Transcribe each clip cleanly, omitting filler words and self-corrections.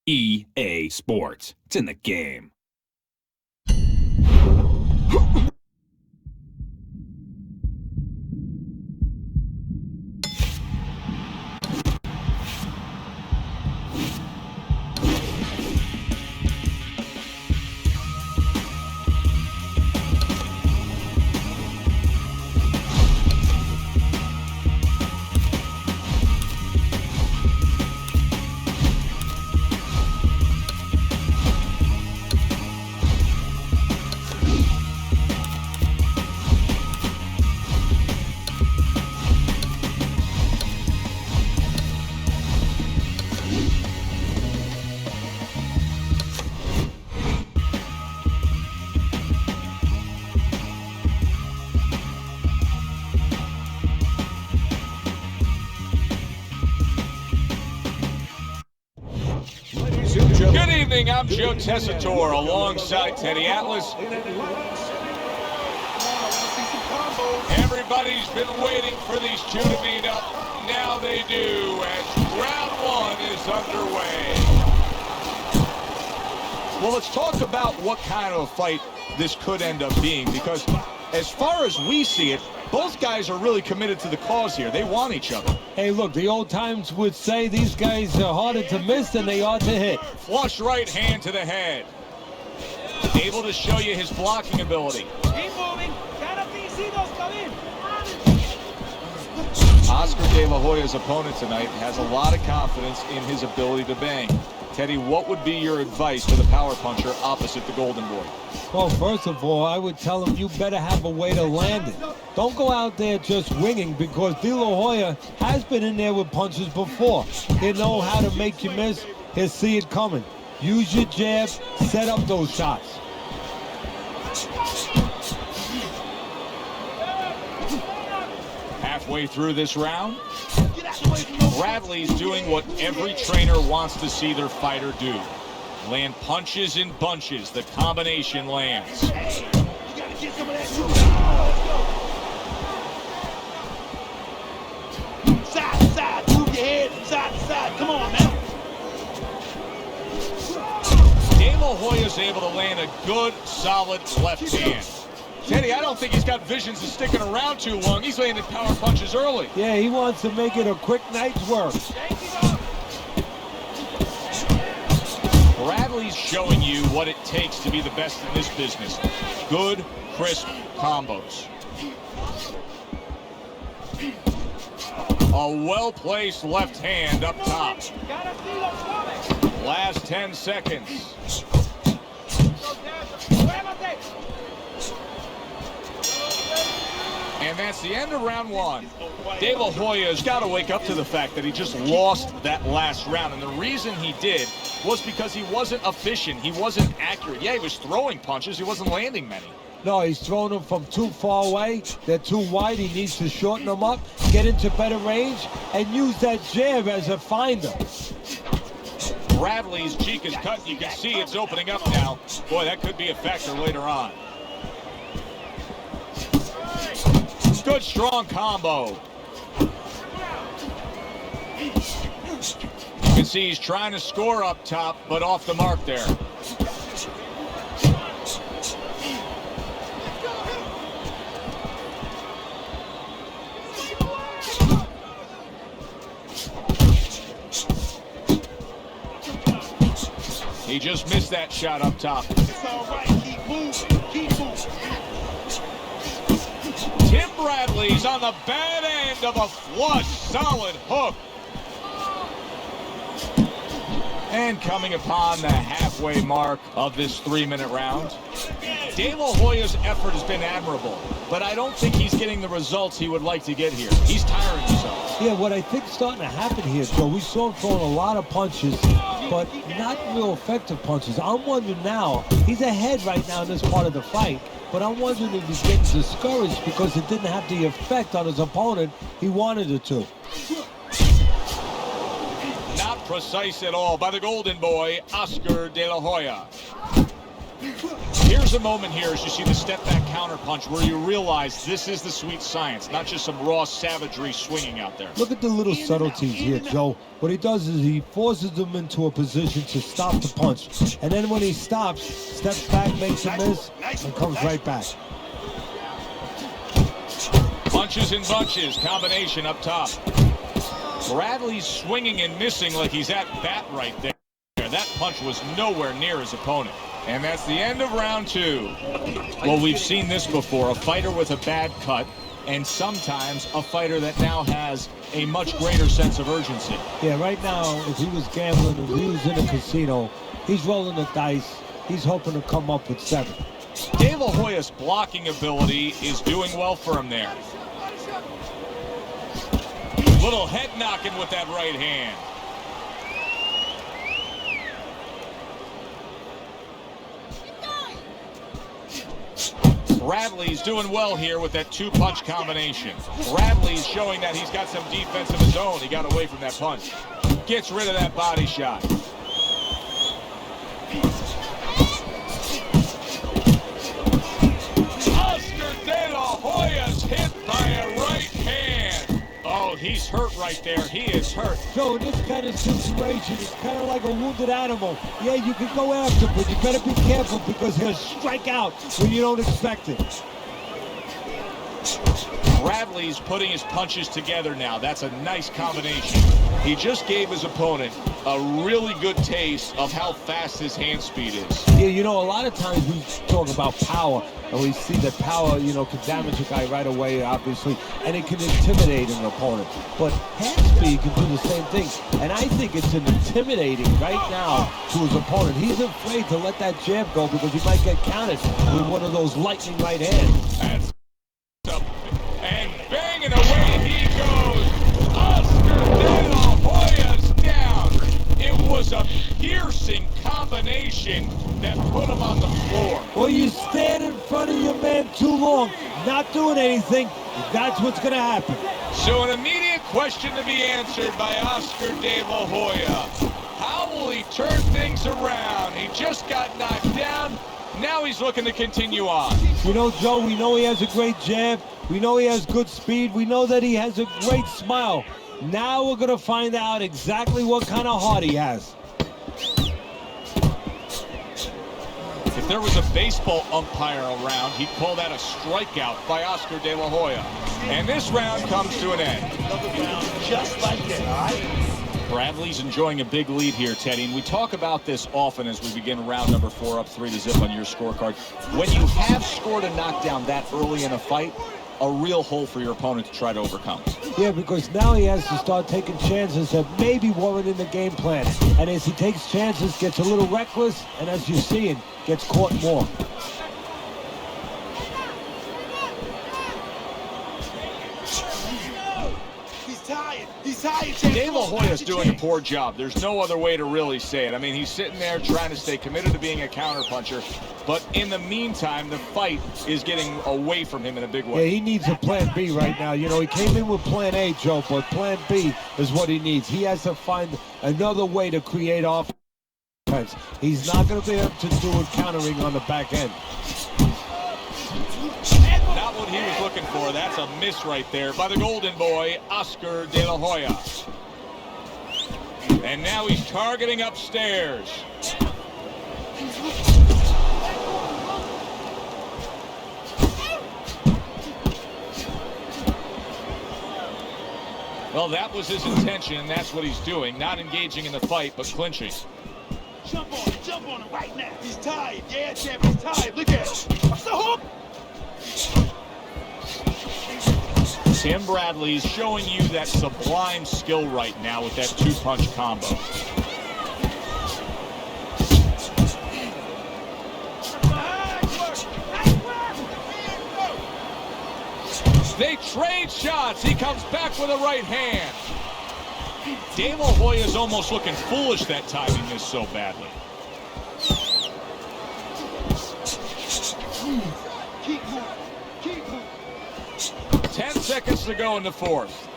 EA Sports. It's in the game. Good evening, I'm Joe Tessitore alongside Teddy Atlas. Everybody's been waiting for these two to meet up. Now they do, as round one is underway. Well, let's talk about what kind of a fight this could end up being, because as far as we see it, both guys are really committed to the cause here. They want each other. Hey, look, the old times would say these guys are harder to miss than they are to hit. Flush right hand to the head. Able to show you his blocking ability. Keep moving. Come in. Oscar De La Hoya's opponent tonight has a lot of confidence in his ability to bang. Teddy, what would be your advice to the power puncher opposite the Golden Boy? Well, first of all, I would tell him you better have a way to land it. Don't go out there just winging, because De La Hoya has been in there with punches before. He'll know how to make you miss. He'll see it coming. Use your jab, set up those shots. Halfway through this round, Bradley's doing what every trainer wants to see their fighter do. Land punches in bunches. The combination lands. Side to side. Move your head from side to side. Come on, man. De La Hoya's able to land a good, solid left hand. Teddy, I don't think he's got visions of sticking around too long. He's landing power punches early. Yeah, he wants to make it a quick night's work. Bradley's showing you what it takes to be the best in this business. Good, crisp combos. A well-placed left hand up top. Last 10 seconds. And that's the end of round one. De La Hoya's got to wake up to the fact that he just lost that last round. And the reason he did was because he wasn't efficient. He wasn't accurate. Yeah, he was throwing punches. He wasn't landing many. No, he's throwing them from too far away. They're too wide. He needs to shorten them up, get into better range, and use that jab as a finder. Bradley's cheek is cut. You can see it's opening up now. Boy, that could be a factor later on. Good, strong combo. You can see he's trying to score up top, but off the mark there. He just missed that shot up top. It's all right. Keep moving. Keep moving. Tim Bradley's on the bad end of a flush, solid hook. And coming upon the halfway mark of this 3-minute round, De La Hoya's effort has been admirable, but I don't think he's getting the results he would like to get here. He's tiring himself. Yeah, what I think is starting to happen here, Joe, we saw him throwing a lot of punches, but not real effective punches. I'm wondering now, he's ahead right now in this part of the fight, but I'm wondering if he's getting discouraged because it didn't have the effect on his opponent he wanted it to. Not precise at all by the Golden Boy, Oscar De La Hoya. Here's a moment here as you see the step-back counter punch where you realize this is the sweet science, not just some raw savagery swinging out there. Look at the little subtleties here, Joe. What he does is he forces them into a position to stop the punch. And then when he stops, steps back, makes a miss, and comes right back. Punches and bunches, combination up top. Bradley's swinging and missing like he's at bat right there. That punch was nowhere near his opponent. And that's the end of round 2. Well, we've seen this before, a fighter with a bad cut, and sometimes a fighter that now has a much greater sense of urgency. Yeah, right now, if he was gambling, if he was in a casino, he's rolling the dice. He's hoping to come up with 7. De La Hoya's blocking ability is doing well for him there. Little head knocking with that right hand. Bradley's doing well here with that 2-punch combination. Bradley's showing that he's got some defense of his own. He got away from that punch. Gets rid of that body shot. Oscar De La Hoya's hit by a right hand. Oh, he's hurt right there. He is hurt. So in this kind of situation, it's kind of like a wounded animal. Yeah, you can go after, but you better be careful because he'll strike out when you don't expect it. Bradley's putting his punches together now. That's a nice combination. He just gave his opponent a really good taste of how fast his hand speed is. Yeah, you know, a lot of times we talk about power, and we see that power, you know, can damage a guy right away, obviously, and it can intimidate an opponent. But hand speed can do the same thing, and I think it's intimidating right now to his opponent. He's afraid to let that jab go because he might get countered with one of those lightning right hands. That's and banging away he goes. Oscar De La Hoya's down. It was a piercing combination that put him on the floor. Well, you stand in front of your man too long, not doing anything, that's what's going to happen. So an immediate question to be answered by Oscar De La Hoya. How will he turn things around? He just got knocked down. Now he's looking to continue on. You know, Joe, we know he has a great jab. We know he has good speed. We know that he has a great smile. Now we're going to find out exactly what kind of heart he has. If there was a baseball umpire around, he'd call that a strikeout by Oscar De La Hoya. And this round comes to an end. Another round just like that, all right? Bradley's enjoying a big lead here, Teddy, and we talk about this often as we begin round number 4, up 3-0 on your scorecard. When you have scored a knockdown that early in a fight, a real hole for your opponent to try to overcome. Yeah, because now he has to start taking chances that maybe weren't in the game plan. And as he takes chances, gets a little reckless, and as you're seeing, gets caught more. He's tired. De La Hoya's doing a poor job. There's no other way to really say it. I mean, he's sitting there trying to stay committed to being a counterpuncher, but in the meantime, the fight is getting away from him in a big way. Yeah, he needs a plan B right now. You know, he came in with plan A, Joe, but plan B is what he needs. He has to find another way to create offense. He's not going to be able to do it countering on the back end. Not what he was looking for. That's a miss right there by the golden boy, Oscar De La Hoya. And now he's targeting upstairs. Well, that was his intention, and that's what he's doing. Not engaging in the fight, but clinching. Jump on him right now. He's tired. Yeah, champ, he's tired. Look at him. What's the hook? Tim Bradley's showing you that sublime skill right now with that 2-punch combo. They trade shots. He comes back with a right hand. De La Hoya's almost looking foolish that time he missed so badly. Keep moving. 10 seconds to go in the 4th.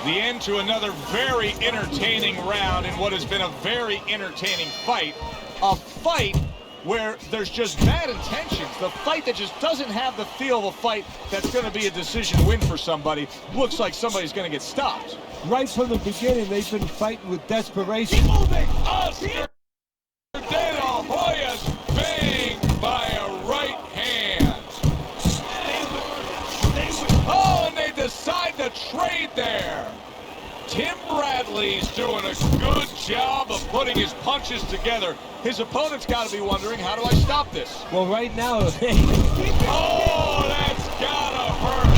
The end to another very entertaining round in what has been a very entertaining fight. A fight where there's just bad intentions. The fight that just doesn't have the feel of a fight that's going to be a decision win for somebody. Looks like somebody's going to get stopped. Right from the beginning, they've been fighting with desperation. Keep moving! Oscar De La Hoya's banged by a right hand. Oh, and they decide to trade there. Tim Bradley's doing a good job of putting his punches together. His opponent's got to be wondering, how do I stop this? Well, right now... Oh, that's gotta hurt.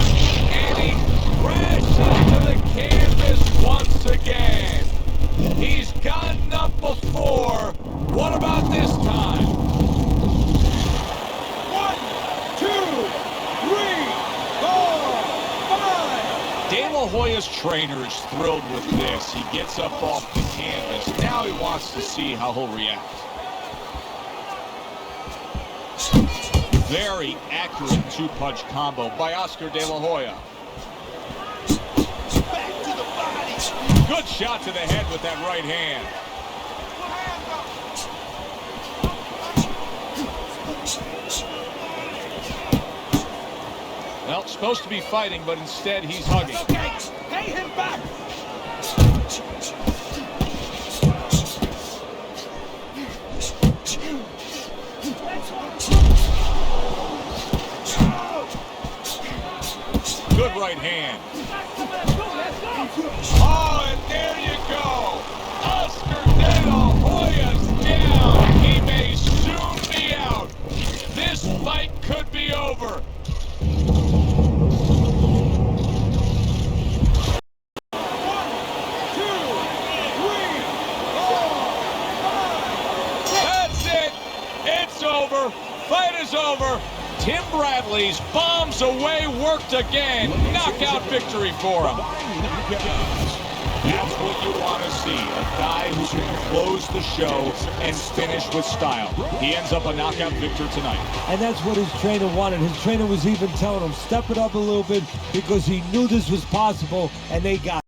And he crashes to the canvas once again. He's gotten up before. What about this time? 1, 2, 3, 4, 5. De La Hoya's trainer is thrilled with this. He gets up off the canvas. Now he wants to see how he'll react. Very accurate two-punch combo by Oscar De La Hoya. Back to the body. Good shot to the head with that right hand. Well, supposed to be fighting, but instead he's hugging. Okay, pay him back. Good right hand. Oh, and there you go. Oscar De La Hoya's down. He may soon be out. This fight could be over. That's it. It's over. Fight is over. Tim Bradley's bombs away worked again. Knockout victory for him. That's what you want to see. A guy who can close the show and finish with style. He ends up a knockout victor tonight. And that's what his trainer wanted. His trainer was even telling him, step it up a little bit, because he knew this was possible, and they got it.